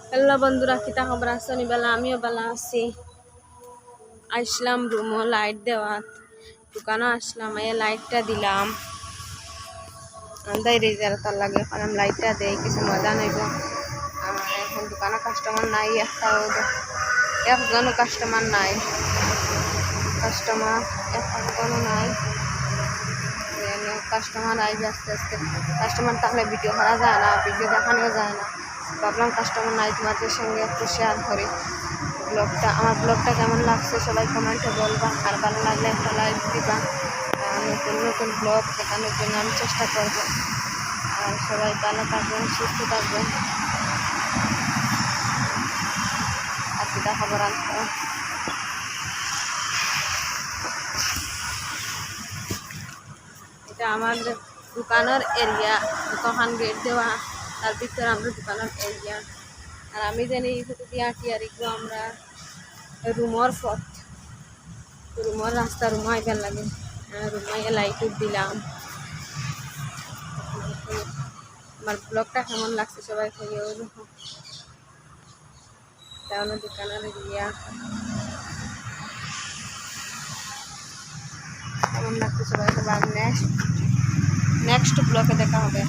Hello বন্ধুরা, কিতা খবর আছো? বেলা আমিও বেলা আছি। আসলাম রুমও লাইট দেওয়া, দোকানও আসলাম, এই লাইটটা দিলাম আন্দাই রেজার তার লাগে কারণ লাইটটা দেই কিছু মজা নেব। আর এখন দোকানে কাস্টমার নাই, একজনও কাস্টমার নাই, একজনও নাই। কাস্টমার আইবে আস্তে আস্তে। কাস্টমার থাকলে ভিডিও করা যায় না, ভিডিও দেখানো যায় না। ভাবলাম কাস্টমার নাই, তোমাদের সঙ্গে একটু শেয়ার করি ব্লগটা। আমার ব্লগটা কেমন লাগছে সবাই কমেন্টে বলবা, আর ভালো লাগলে একটা লাইক দিবা। নতুন নতুন ব্লগ দেখানোর জন্য আমি চেষ্টা করব। আর সবাই ভালো থাকবেন, সুস্থ থাকবেন। আর কিটা খবর আনতো, এটা আমার দোকানের এরিয়া, দোকান গেট দেওয়া, তার ভিতরে আমরা দোকানের এরিয়া। আর আমি জানি দিয়া টিয়ারিগো আমরা রুমর পথ, রুমর রাস্তা, রুম আইবার লাগে। রুমাইয়া লাইট দিলাম। আমার ব্লগটা কেমন লাগছে সবাই কইও। তাহলে দোকানের এরিয়া কেমন লাগছে সবাই। নেক্সট ব্লগে দেখা হবে।